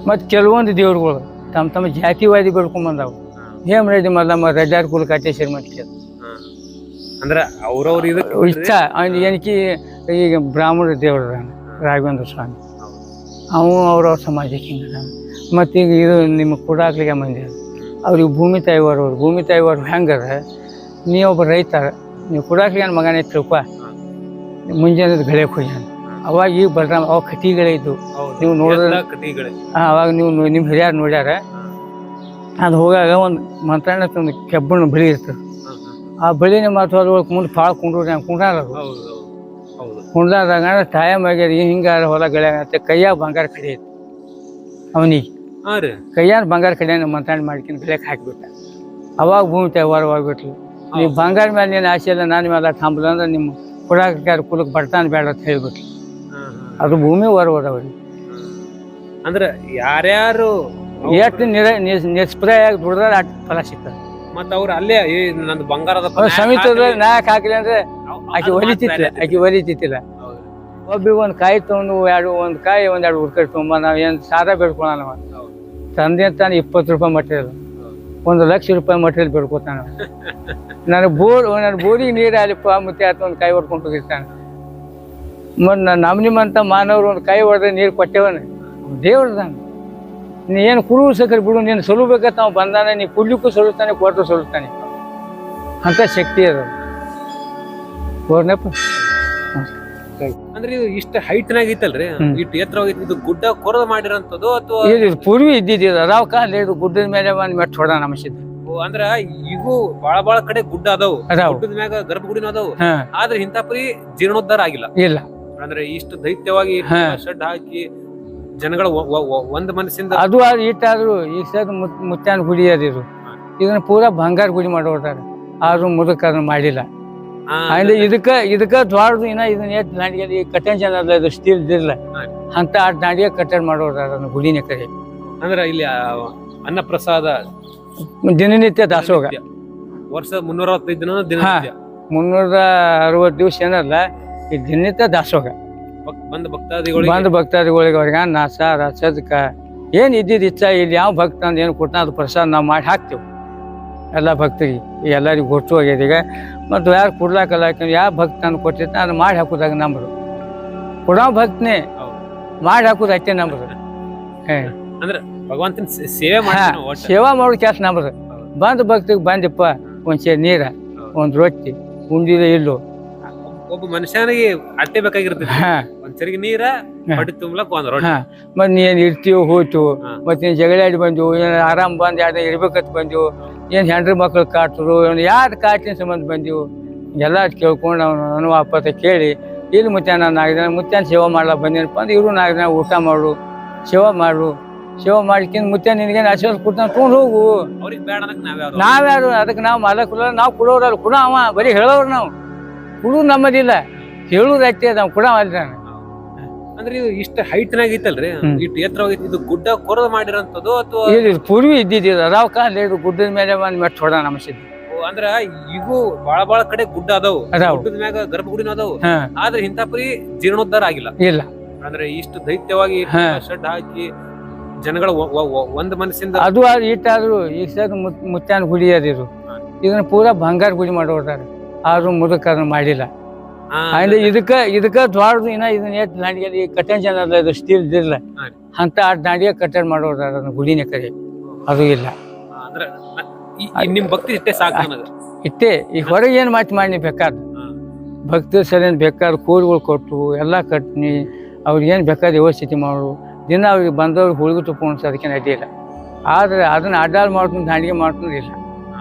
ಮತ್ತು ಕೆಲವೊಂದು ದೇವ್ರುಗಳು ತಮ್ಮ ತಮ್ಮ ಜಾತಿವಾದಿ ಬೆಳ್ಕೊಂಬಂದಾವು. ಹೇಮರೆಡ್ಡಿ ಮಲ್ಲಮ್ಮ ರೆಡ್ಡಾರ್ ಕುಲಕಟ್ಟೇಶ್ವರ ಮಠಕ್ಕೆ ಅಂದ್ರ ಅವ್ರವ್ರ ಇದಕ್ಕೆ ಇಷ್ಟ ಏನಕ್ಕೆ ಈಗ ಬ್ರಾಹ್ಮಣ ದೇವ್ರ ರಾಘವೇಂದ್ರ ಸ್ವಾಮಿ ಅವ್ರವ್ರ ಸಮಾಜಕ್ಕೆ ಹಿಂಗ. ಮತ್ತು ಈಗ ಇದು ನಿಮಗೆ ಕೊಡಾಕ್ಲಿಕ್ಕೆ ಮಂದಿ ಅವ್ರಿಗೆ ಭೂಮಿ ತಾಯಿವಾರು ಹೆಂಗದ, ನೀವೊಬ್ಬ ರೈತ, ನೀವು ಕೊಡಾಕ್ಲಿಗೆ ನನ್ನ ಮಗನೇ ತಿಳ್ಕೊ, ಮುಂಜಾನೆ ಗಳಕ್ಕೆ ಹೋಗ್ಯಾನ. ಅವಾಗ ಈಗ ಬಲರಾಮ ಅವಾಗ ಕಟಿಗಳೇ ಇದ್ದು ನೀವು ನೋಡಿದ್ರೆ ಅವಾಗ ನೀವು ನಿಮ್ಮ ಹಿರಿಯರು ನೋಡ್ಯಾರ. ಅದು ಹೋಗಾಗ ಒಂದು ಮಂತ್ರಣ್ಣ ಒಂದು ಕೆಬ್ಬಣ್ಣ ಬಳಿ ಇರ್ತದೆ. ಆ ಬಳಿನ ಮಾತು ಅದ್ರೊಳಗೆ ಮುಂದೆ ಭಾಳ ಕುಂಡ್ರಾದಾಗ ಟೈಮ್ ಆಗ್ಯದ ಹಿಂಗಾರ ಹೊಲ ಗಳಾಗತ್ತೆ. ಕೈಯಾಗ ಬಂಗಾರ ಕಡೆ ಐತಿ ಅವನಿಗೆ, ಕೈಯಾಗ ಬಂಗಾರ ಕಡೆ ಮಂತ್ರಣ್ಣ ಮಾಡ್ಕೊಂಡು ಗಳಕ್ಕೆ ಹಾಕಿಬಿಟ್ಟ. ಅವಾಗ ಭೂಮಿ ತಾಯಿವಾರ ಹೋಗ್ಬಿಟ್ಲು. ನೀವು ಬಂಗಾರ ಮೇಲೆ ನೀನು ಆಸೆ ಇಲ್ಲ, ನಾನು ಮೇಲೆ ಹಂಬಲ ಅಂದ್ರೆ ನಿಮ್ಮ ಕೊಡಾಕ ಕುಲಕ್ಕೆ ಬರ್ತಾನೆ ಬೇಡ ಅಂತ ಹೇಳ್ಬಿಟ್ಲು. ಅದು ಭೂಮಿ ಹೊರವದವ್ರಿಗೆ ಅಂದ್ರೆ ಯಾರ್ಯಾರು ಎಷ್ಟು ನಿಷ್ಪ್ರಾಯಾಗಿ ದುಡ್ದಾರ ಅಷ್ಟು ಫಲ ಸಿಗ್ತದೆ. ಮತ್ತ ಅವ್ರು ಅಲ್ಲೇ ನಂದು ಬಂಗಾರದ ಸಮಿತದ ನಾಯಕ್ ಹಾಕಿಲ್ಲ ಅಂದ್ರೆ ಆಕೆ ಹೊಲಿತಿತ್ತಿಲ್ಲ. ಒಬ್ಬಿಗೆ ಒಂದು ಕಾಯಿ ತೊಗೊಂಡು ಒಂದು ಕಾಯಿ ಒಂದೆರಡು ಉರ್ಕಡಿ ತುಂಬ ನಾವು ಏನು ಸಾದ ಬೇಡ್ಕೊಳ್ಳೋಣ. ತಂದೆ ತಾನು 20 ರೂಪಾಯಿ ಮಟೀರಿಯಲ್, 1 ಲಕ್ಷ ರೂಪಾಯಿ ಮಟೀರಿಯಲ್ ಬೇಡ್ಕೊತಾನ. ನನ್ನ ಬೋರಿಗೆ ನೀರು ಅಲ್ಲಿಪ್ಪ ಮತ್ತೆ ಆತ ಒಂದು ಕಾಯಿ ಹೊಡ್ಕೊಂಡು ಹೋಗಿರ್ತಾನೆ. ಮತ್ತು ನಮ್ಮನಿಮ್ಮಂತ ಮಾನವರು ಒಂದು ಕಾಯಿ ಹೊಡೆದ್ರೆ ನೀರು ಕೊಟ್ಟೇವನ ದೇವ್ರದಾನ. ನೀ ಏನು ಕುರು ಸಕ್ಕರೆ ಬಿಡು, ನೀನು ಸೊಲಬೇಕಂತ ನಾವು ಬಂದಾನೆ, ನೀ ಕುಡ್ಲಿಕ್ಕೂ ಸೊಲ್ತಾನೆ, ಕೊಟ್ಟರು ಸೊಲ್ತಾನೆ. ಅಂತ ಶಕ್ತಿ ಅದ ಅಂದ್ರೆ ಇದು ಇಷ್ಟ ಹೈಟ್ನಾಗ ಐತಲ್ರಿ, ಇಷ್ಟು ಎತ್ತರವಾಗಿತ್ತು. ಇದು ಗುಡ್ಡ ಕೊರದ ಮಾಡಿರೋಂಥದ್ದು ಅಥವಾ ಇದು ಪೂರ್ವಿ ಇದ್ದಿದ್ದು ಅದಾವ ಕಾಲ. ಇದು ಗುಡ್ಡದ ಮೇಲೆ ಒಂದು ಮೆಟ್ಟು ಹೊಡ ನಮಸಿದ್ದ. ಅಂದ್ರ ಈಗೂ ಬಾಳ ಕಡೆ ಗುಡ್ಡ ಅದಾವು, ಗುಡ್ಡದ ಮ್ಯಾಗ ಗರ್ಭಗುಡಿನೂ ಅದಾವು. ಆದ್ರೆ ಇಂಥ ಪರಿ ಜೀರ್ಣೋದ್ಧಾರ ಆಗಿಲ್ಲ. ಇಲ್ಲ ಅಂದ್ರೆ ಇಷ್ಟು ದೈತ್ಯವಾಗಿ ಶೆಡ್ ಹಾಕಿ ಜನಗಳ ಒಂದ್ ಮನಸ್ಸಿಂದ ಅದು ಇಟ್ಟಾದ್ರು. ಈಗ ಸರ್ ಮುತ್ಯಾನ ಗುಡಿ ಅದಿರು, ಇದನ್ನ ಪೂರಾ ಬಂಗಾರ ಗುಡಿ ಮಾಡೋಟಾರ. ಆದ್ರೂ ಮುದಕ ಅದನ್ನ ಮಾಡಿಲ್ಲ. ಅಂದ್ರೆ ಇದಕ್ಕ ದ್ವಾರದು ಇನ್ನ ಇದನ್ನ ಎಷ್ಟು ದಾಂಡಿಗೆ ಕಟ್ಟೆಂಜನ್ ಅದ, ಇದು ಸ್ಟೀಲ್ ಇರ್ಲ ಅಂತ ಆ ದಾಂಡಿಗೆ ಕಟ್ಟಡ ಮಾಡೋಟಾರ ಅದನ್ನ ಗುಡಿನ ಕಡೆ. ಅಂದ್ರೆ ಇಲ್ಲಿ ಅನ್ನಪ್ರಸಾದ ದಿನನಿತ್ಯ ದಾಸೋಗ ವರ್ಷ 365 ದಿನ ದಿನನಿತ್ಯ 360 ದಿವಸ ಏನಲ್ಲ ಈ ದಿನನಿತ್ಯ ದಾಸೋಗ. ಬಂದ ಭಕ್ತಾದಿಗಳಿಗೆ ಅವ್ರಿಗೆ ಅನ್ನ ಸಾರ ಸದ್ಕ ಏನ್ ಇದ್ದಿದ್ದು ಇಚ್ಛಾ ಇಲ್ಲಿ ಯಾವ ಭಕ್ತ ಅಂದ್ ಏನು ಕೊಟ್ಟ ಅದು ಪ್ರಸಾದ ನಾವು ಮಾಡಿ ಹಾಕ್ತೇವೆ ಎಲ್ಲ ಭಕ್ತರಿಗೆ. ಎಲ್ಲರಿಗೂ ಗೊತ್ತು ಹೋಗ್ಯದ ಈಗ. ಮತ್ತು ಯಾರು ಕೊಡ್ಲಾಕಲ್ಲ, ಯಾವ ಭಕ್ತ ಅಂದ್ ಕೊಟ್ಟಿರ್ತ ಅದು ಮಾಡಿ ಹಾಕೋದಾಗ ನಂಬರು ಕೊಡೋ ಭಕ್ತನೇ ಮಾಡಿ ಹಾಕೋದು ಅಷ್ಟೇ ನಂಬರು. ಅಂದ್ರೆ ಭಗವಂತನ ಸೇವಾ ಮಾಡೋ ಕೆಲಸ ನಂಬರು. ಬಂದ ಭಕ್ತಿಗೆ ಬಂದಪ್ಪ ಒಂದ್ ಸೇರ್ ನೀರ, ಒಂದ್ ರೊಟ್ಟಿ ಉಂಡಿದ ಇಲ್ಲು. ಒಬ್ಬ ಮನುಷ್ಯನಿಗೆ ಅಟ್ಟೆ ಬೇಕಾಗಿರ್ತದೆ, ಒಂದ್ ಸರಿಗೆ ನೀರ ಹೊಟ್ಟೆ ತುಂಬಲಕ್ ಒಂದ್ ರೊಟ್ಟಿ. ಮತ್ ನೀನ್ ಇರ್ತೀವಿ ಹೋಯ್ತು, ಮತ್ ನೀನ್ ಜಗಳಾಡಿ ಬಂದು ಏನ್ ಆರಾಮ್ ಬಂದ್ ಯಾರ ಇರ್ಬೇಕಂತ ಬಂದೆವು, ಏನ್ ಹೆಂಡ್ರ ಮಕ್ಳು ಕಾಟ್ರು, ಯಾರು ಕಾಟಿನ ಸಂಬಂಧ ಬಂದೆವು ಎಲ್ಲ ಕೇಳ್ಕೊಂಡು ಅವನು ವಾಪಸ್ ಕೇಳಿ ಇಲ್ಲಿ ಮುತ್ಯಾನ 4 ದಿನ ಮುತ್ಯಾನ ಸೇವಾ ಮಾಡ್ಲಾ ಬಂದೇನಪ್ಪ ಅಂದ್ರೆ ಇವರು 4 ದಿನ ಊಟ ಮಾಡು, ಸೇವಾ ಮಾಡ್ಕೊಂಡು ಮುತ್ಯಾನ ನಿನಗೇನು ಆಶೀರ್ವಾದ ಕೊಡ್ತಾನೆ ತೊಗೊಂಡು ಹೋಗು. ನಾವ್ಯಾರು ಅದಕ್ಕೆ ನಾವು ಮಾಲಕಲ್ಲ, ನಾವು ಕೊಡೋರಲ್ಲ, ಕೊಡ ಅವ ಬರೀ ಹೇಳೋರು. ನಾವು ಕುಡು ನಮ್ಮದಿಲ್ಲ, ಹೇಳುದು ಅಷ್ಟೇ ನಾವು ಕೊಡ ಅಲ್ಲ. ಅಂದ್ರೆ ಇದು ಇಷ್ಟ ಹೈಟ್ನಾಗ ಐತಲ್ರಿ, ಇಷ್ಟು ಎತ್ತರವಾಗಿತ್ತು. ಇದು ಗುಡ್ಡ ಕೊರದ ಮಾಡಿರೋಂಥದ್ದು ಅಥವಾ ಇದು ಪೂರ್ವಿ ಇದ್ದಿದ್ದು ಅದಾವ ಕಾಲ. ಇದು ಗುಡ್ಡದ ಮೇಲೆ ಒಂದು ಮೆಟ್ಟು ಹೊಡ ನಮಸಿದ್ದು. ಅಂದ್ರ ಈಗೂ ಬಾಳ ಕಡೆ ಗುಡ್ಡ ಅದಾವು, ಗುಡ್ಡದ ಮ್ಯಾಗ ಗರ್ಭಗುಡಿನೂ ಅದಾವು. ಆದ್ರೆ ಇಂಥ ಪರಿ ಜೀರ್ಣೋದ್ಧಾರ ಆಗಿಲ್ಲ. ಇಲ್ಲ ಅಂದ್ರೆ ಇಷ್ಟು ದೈತ್ಯವಾಗಿ ಶೆಡ್ ಹಾಕಿ ಜನಗಳ ಒಂದ್ ಮನಸ್ಸಿಂದ ಅದು ಇಟ್ಟಾದ್ರು. ಈಗ ಸರ್ ಮುತ್ಯಾನ ಗುಡಿ ಅದಿರು, ಇದನ್ನ ಪೂರಾ ಬಂಗಾರ ಗುಡಿ ಮಾಡೋಟಾರ. ಆದ್ರೂ ಮುದಕ ಅದನ್ನ ಮಾಡಿಲ್ಲ. ಅಂದ್ರೆ ಇದಕ್ಕ ದ್ವಾರದು ಇನ್ನ ಇದನ್ನ ಎಷ್ಟು ದಾಂಡಿಗೆ ಕಟ್ಟೆಂಜನ್ ಅದ, ಇದು ಸ್ಟೀಲ್ ಇರ್ಲ ಅಂತ ಆ ದಾಂಡಿಗೆ ಕಟ್ಟಡ ಮಾಡೋಟಾರ ಅದನ್ನ ಗುಡಿನ ಕಡೆ. ಅದು ಇಲ್ಲ. ನಿಮ್ ಭಕ್ತಿ ಇಷ್ಟೇ ಸಾಕು ಇಷ್ಟೇ. ಈಗ ಹೊರಗೆ ಏನ್ ಮಾತು ಮಾಡಿ ಬೇಕಾದ ಭಕ್ತಿ ಸರಿಯನ್ ಬೇಕಾದ ಕೋಲ್ಗಳು ಕೊಟ್ಟು ಎಲ್ಲ ಕಟ್ನಿ ಅವ್ರಿಗೇನು ಬೇಕಾದ ವ್ಯವಸ್ಥಿತಿ ಮಾಡು. ದಿನ ಅವ್ರಿಗೆ ಬಂದವ್ರಿಗೆ ಹುಡುಗ ತುಪ್ಪ ಅದಕ್ಕೇನು ಅಡ್ಡಿ ಇಲ್ಲ. ಆದ್ರೆ ಅದನ್ನ ಅಡ್ಡಾಲ್ ಮಾಡ್ಕೊಂಡು ದಾಂಡಿಗೆ ಮಾಡ್ಕೊಂಡು ಇಲ್ಲ.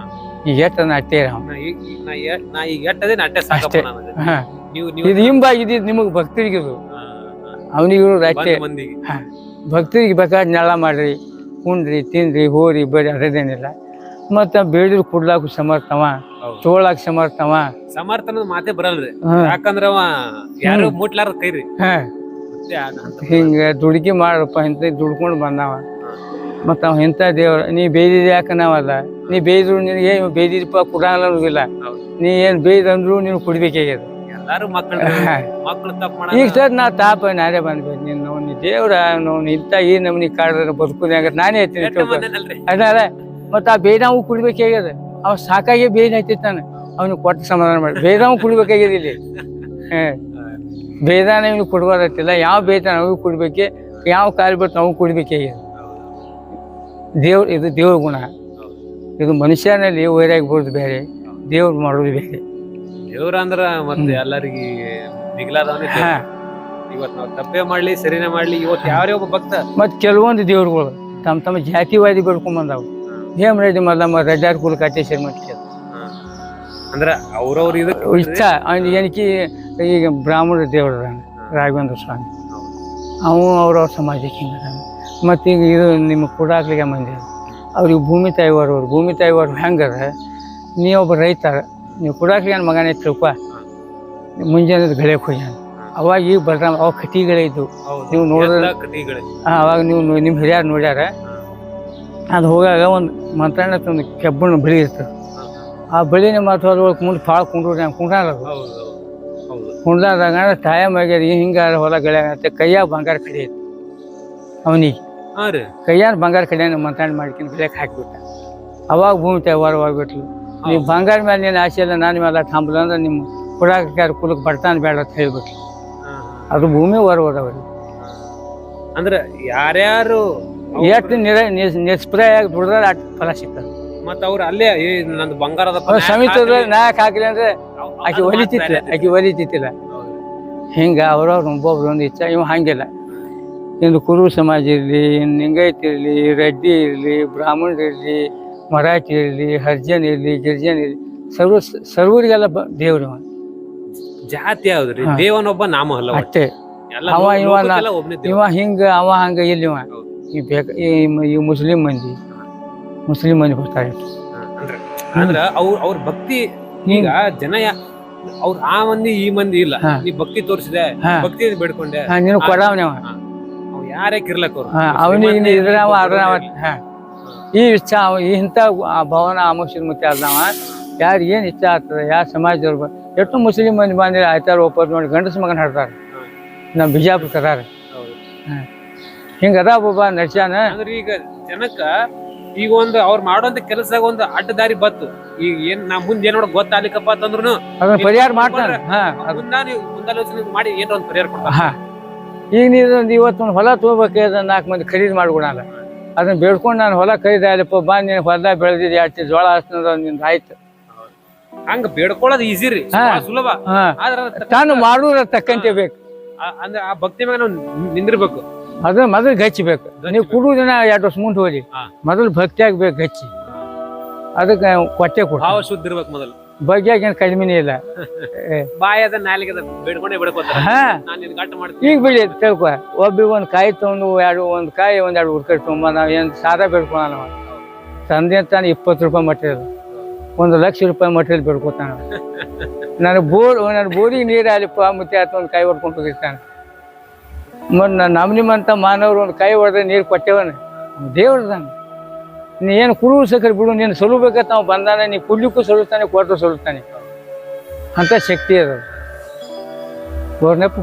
ಈಗ ಎಟ್ಟನ ಅಟ್ಟೆ ಇದು ಹಿಂಬಾಗಿದ್ದು ನಿಮಗ್ ಭಕ್ತರಿಗಿದು, ಅವನಿಗಿರು ಅಷ್ಟೇ. ಭಕ್ತರಿಗೆ ಬೇಕಾದ ನೆಲ ಮಾಡ್ರಿ, ಕುಂಡ್ರಿ, ತಿನ್ರಿ, ಹೋರಿ ಬರೀ ಅದೇನಿಲ್ಲ. ಮತ್ತ ಬೇಡಿದ್ರು ಕುಡ್ಲಾಕ ಸಮರ್ಥವ, ತೋಳಾಕ ಸಮರ್ಥವ. ಸಮರ್ಥನ ಮಾತೇ ಬರಲ್ರಿ, ಯಾಕಂದ್ರ ಅವ ಯಾರು ಮುಟ್ಲಾರ ಕೈರಿ. ಹಿಂಗ ದುಡುಕಿ ಮಾಡಪ್ಪ ಇಂತ ದುಡ್ಕೊಂಡು ಬಂದವ. ಮತ್ತ ಅವ ಇಂಥ ದೇವ್ರ ನೀ ಬೇಯ್ದಿದ್ ಯಾಕ ನಾವಲ್ಲ. ನೀ ಬೇಯ್ದ್ರು ನಿನಗೆ ಬೇಯ್ದಿದಪ್ಪ ಕುಡಲ್ಲ, ನೀ ಏನ್ ಬೇಯ್ದಂದ್ರು ನೀನು ಕುಡ್ಬೇಕಾಗ್ಯದ. ಎಲ್ಲಾರು ಮಕ್ಕಳು ತಪ್ಪು ಈಗ ಸರ್ ನಾ ತಾಪ ನಾರೇ ಬಂದ್ಬೇಕು ನೀನು ದೇವ್ರ ನಾವು ಇಂಥ ಈ ನಮ್ನಿ ಕಾಡಿದ್ರೆ ಬದುಕುದಾಗ ನಾನೇ ಹೇಳ್ತೀನಿ ಅದಾರ ಮತ್ತ ಆ ಬೇದಾವು ಕುಡ್ಬೇಕಾಗ್ಯದ ಅವ್ ಸಾಕಾಗಿ ಬೇನ್ ಹತ್ತಿತ್ತಾನ ಅವ್ನಿಗೆ ಕೊಟ್ಟು ಸಮಾಧಾನ ಮಾಡಿ ಬೇದಾವು ಕುಡ್ಬೇಕಾಗ್ಯದ ಇಲ್ಲಿ ಬೇದಾನ ಇವ್ನು ಕುಡ್ಬಾರತ್ತಿಲ್ಲ ಯಾವ ಬೇದಾನ ಅವು ಕುಡ್ಬೇಕೆ ಯಾವ ಕಾಲು ಬಿಟ್ಟು ನಾವು ಕುಡ್ಬೇಕಾಗ್ಯದ ಇದು ದೇವ್ರ ಗುಣ ಇದು ಮನುಷ್ಯನಲ್ಲಿ ವೈರಾಗಿ ಬರೋದು ಬೇರೆ ದೇವ್ರು ಮಾಡೋದು ಬೇರೆ ದೇವ್ರ ಅಂದ್ರ ಮತ್ತೆ ಎಲ್ಲರಿಗೆ ದಿಗ್ಲಾದವನೇ ಇವತ್ತು ನಾವು ತಪ್ಪೇ ಮಾಡ್ಲಿ ಸರಿನೇ ಮಾಡ್ಲಿ ಇವತ್ತು ಯಾರೇ ಒಬ್ಬ ಭಕ್ತ ಮತ್ ಕೆಲವೊಂದು ದೇವ್ರುಗಳು ತಮ್ಮ ಜಾತಿವಾದಿ ಬೆಳ್ಕೊಂಡ್ ಬಂದಾವು ಹೇಮರೆಡ್ಡಿ ಮಲ್ಲಮ್ಮ ರೆಡ್ಡಾರ್ ಕುಲ ಕಾಟೇಶ್ವರ ಮಠಕ್ಕೆ ಅಂದ್ರ ಅವ್ರವ್ರ ಇಷ್ಟ ಏನಕ್ಕೆ ಈಗ ಬ್ರಾಹ್ಮಣ ದೇವ್ರ ರಾಘವೇಂದ್ರ ಸ್ವಾಮಿ ಅವು ಅವ್ರವ್ರ ಸಮಾಜಕ್ಕೆ ಹಿಂಗ ಮತ್ತು ಈಗ ಇದು ನಿಮಗೆ ಕೊಡಾಕ್ಲಿಕ್ಕೆ ಮಂದಿ ಅವ್ರಿಗೆ ಭೂಮಿ ತಾಯಿವಾರು ಹೆಂಗದ ನೀವೊಬ್ಬ ರೈತ ನೀವು ಕೊಡಾಕ್ಲಿಗೆ ನನ್ನ ಮಗನೇ ತಿಳ್ಕೊ ಮುಂಜಾನೆ ಗಳಕ್ಕೆ ಹೋಗ್ಯಾನ ಅವಾಗ ಈಗ ಬಲರಾಮ ಅವಾಗ ಕಟಿಗಳೇ ಇದ್ದು ನೀವು ನೋಡಿದ್ರೆ ಅವಾಗ ನೀವು ನಿಮ್ಮ ಹಿರಿಯರು ನೋಡ್ಯಾರ ಅದು ಹೋಗಾಗ ಒಂದು ಮಂತ್ರಣ್ಣ ಒಂದು ಕೆಬ್ಬಣ್ಣ ಬಳಿ ಇರ್ತದೆ ಆ ಬಳಿನ ಮಾತು ಅದ್ರೊಳಗೆ ಮುಂದೆ ಭಾಳ ಕುಂಡ್ಲಾದಾಗ ಟೈಮ್ ಆಗ್ಯದ ಹಿಂಗಾರ ಹೊಲ ಗಳಾಗತ್ತೆ ಕೈಯಾಗ ಬಂಗಾರ ಕಡಿಯೈತಿ ಅವನಿಗೆ ಕೈಯಾಗ ಬಂಗಾರ ಕಡಿಯಾನ ಮಂತ್ರಣ್ಣ ಮಾಡ್ಕೊಂಡು ಗಳಕ್ಕೆ ಹಾಕಿಬಿಟ್ಟ ಅವಾಗ ಭೂಮಿ ತಾಯಿವಾರವಾಗ್ಬಿಟ್ಲು ನೀವು ಬಂಗಾರ ಮೇಲೆ ನೀನು ಆಸೆ ಇಲ್ಲ ನಾನು ಮೇಲೆ ಥಂಬಲ ಅಂದ್ರೆ ನಿಮ್ಮ ಕೊಡಾಕ ಕುಲಕ್ಕೆ ಬರ್ತಾನೆ ಬೇಡ ಅಂತ ಹೇಳ್ಬಿಟ್ಲು ಅದು ಭೂಮಿ ಹೊರವದವ್ರಿಗೆ ಅಂದ್ರೆ ಯಾರ್ಯಾರು ಎಷ್ಟು ನಿಸ್ಪ್ರಾಯಾಗಿ ದುಡ್ದಾರ ಅಷ್ಟು ಫಲ ಸಿಗ್ತದೆ ಮತ್ತ ಅವ್ರು ಅಲ್ಲೇ ನಂದು ಬಂಗಾರದ ಸಮಿತದ ನಾಯಕ್ ಹಾಕಿಲ್ಲ ಅಂದ್ರೆ ಆಕಿ ಒಲಿತಿತ್ತಿಲ್ಲ ಹಿಂಗ ಅವ್ರವ್ರು ಒಬ್ಬೊಬ್ರು ಒಂದು ಇಚ್ಛೆ ಇವ್ ಹಂಗಿಲ್ಲ ಇಂದು ಕುರು ಸಮಾಜ ಇರಲಿ ಲಿಂಗಾಯತ್ ಇರಲಿ ರೆಡ್ಡಿ ಇರಲಿ ಬ್ರಾಹ್ಮಣರು ಇರಲಿ ಮರಾಠಿ ಇರಲಿ ಹರ್ಜನ್ ಇರಲಿ ಗಿರ್ಜನ್ ಇರಲಿ ಸರ್ವರಿಗೆಲ್ಲ ದೇವ್ರು ಜಾತಿ ಯಾವ್ದ್ರಿ ದೇವನೊಬ್ಬ ನಾಮ ಅಲ್ಲ ಅಷ್ಟೇ ಇವ ಹಿಂಗ ಅವ ಹಂಗ ಇಲ್ಲಿ ಈ ಮುಸ್ಲಿಂ ಮಂದಿ ಬರ್ತಾರೆ ಅಂದ್ರ ಅವ್ರ ಭಕ್ತಿ ಈಗ ಜನ ಅವ್ರ ಆ ಮಂದಿ ಈ ಮಂದಿ ಇಲ್ಲ ನೀ ಭಕ್ತಿ ತೋರಿಸಿದೆ ಭಕ್ತಿ ಬೇಡ್ಕೊಂಡೆ ನೀನು ಕೊಡವನೇ ಅವ್ ಯಾರೇ ಕಿರ್ಲಕ್ ಅವನಿಗೆ ಈ ಇಷ್ಟ ಇಂಥ ಭವನ ಆಮೋಷದ ಮತ್ತೆ ಅದಾವ ಯಾರು ಏನ್ ಇಷ್ಟ ಆಗ್ತದೆ ಯಾವ ಸಮಾಜದವ್ರು ಎಷ್ಟು ಮುಸ್ಲಿಂ ಮಂದಿ ಬಂದ್ರೆ ಆಯ್ತಾರ ಒಪ್ಪರ್ ನೋಡಿ ಗಂಡಸ ಮಗನ ಹಾಡ್ತಾರೆ ನಮ್ಮ ಬಿಜಾಪುರ ಕದಾರ ಹಿಂಗ ಅದ ಒಬ್ಬ ನಡ್ಸ್ಯಾನ ಈಗ ಜನಕ್ಕ ಈಗ ಒಂದು ಅವ್ರು ಮಾಡುವಂತ ಕೆಲಸದಾಗ ಒಂದು ಅಡ್ಡ ದಾರಿ ಬತ್ತು ಈಗ ಏನ್ ನಾ ಮುಂದೆ ಏನ್ ನೋಡಕ್ ಗೊತ್ತಾಗ್ಲಿಕ್ಕಪ್ಪ ಅಂತಂದ್ರು ಅದನ್ನ ಪರಿಹಾರ ಮಾಡ್ತಾನೆ ಮುಂದಾಲೋಚನೆ ಮಾಡಿ ಏನೋ ಒಂದು ಪರಿಹಾರ ಕೊಡ್ತಾರ ಈಗ ನೀನು ಇವತ್ತೊಂದು ಹೊಲ ತಗೋಬೇಕಾದ 4 ಮಂದಿ ಖರೀದಿ ಮಾಡ್ಕೊಡಲ್ಲ ಅದನ್ನ ಬೇಡ್ಕೊಂಡು ನಾನು ಹೊಲ ಖರೀದಿ ಆಯ್ಲಪ್ಪ ಬಾ ನೀನು ಹೊಲದಾಗ ಬೆಳೆದಿದ್ದೆ ಅಷ್ಟು ಜೋಳ ಹಸ್ತದ ನಿಂದ ಆಯ್ತು ಹಂಗ ಬೇಡ್ಕೊಳ್ಳೋದು ಈಸಿ ರೀ ಸುಲಭ ಆದ್ರೆ ತಾನು ಮಾಡೋದ್ರ ತಕ್ಕಂತೆ ಬೇಕು ಅಂದ್ರೆ ಆ ಭಕ್ತಿ ಮ್ಯಾಗ ನಾವು ನಿಂದಿರ್ಬೇಕು ಅದನ್ನ ಮೊದಲು ಗಚ್ಚಬೇಕು ನೀವು ಕುಡುವುದಿನ 2 ವರ್ಷ ಮುಂದೆ ಹೋಗಿ ಮೊದಲು ಭಕ್ತಿ ಆಗ್ಬೇಕು ಗಚ್ಚಿ ಅದಕ್ಕೆ ಕೊಟ್ಟೆ ಕೊಡ ಶುದ್ಧ ಇರ್ಬೇಕು ಮೊದಲು ಬಗ್ಗೆ ಏನ್ ಕಡಿಮೆನೇ ಇಲ್ಲ ಬಾಯದ ನಾಲಿಗೆ ಬೇಡ್ಕೊಂಡೆ ಈಗ ಬಿಡಿ ತಿಳ್ಕೊ ಒಂದ್ ಕಾಯಿ ತಗೊಂಡು ಒಂದ್ ಕಾಯಿ 2 ಉರ್ಕಡಿ ತುಂಬ ನಾವ್ ಏನ್ ಸಾದಾ ಬೇಡ್ಕೊಳ ತಂದೆ ತಾನು 20 ರೂಪಾಯಿ ಮಟೀರಿಯಲ್ 1 ಲಕ್ಷ ರೂಪಾಯಿ ಮಟೀರಿಯಲ್ ಬೇಡ್ಕೊತಾನ ನನ್ನ ಬೋರಿಗೆ ನೀರು ಆಲಿಪ್ಪ ಮುತ್ತೆ ಆತ ಒಂದು ಕಾಯಿ ಹೊಡ್ಕೊಂಡು ಹೋಗಿರ್ತಾನೆ ನಮ್ಮನಿಮ್ಮಂತ ಮಾನವ್ರು ಒಂದು ಕೈ ಹೊಡೆದ್ರೆ ನೀರು ಕೊಟ್ಟೇವನ ದೇವ್ರದಾನ ನೀ ಏನು ಕುರು ಸಕ್ಕರೆ ಬಿಡು ನೀನು ಸೊಲಬೇಕಂತ ನಾವು ಬಂದಾನೆ ನೀ ಕುಡ್ಲಿಕ್ಕೂ ಸೊಲುತ್ತಾನೆ ಕೊಟ್ಟರು ಸೊಲುತ್ತಾನೆ ಅಂತ ಶಕ್ತಿ ಅದ ಅವ್ರನ್ನಪ್ಪ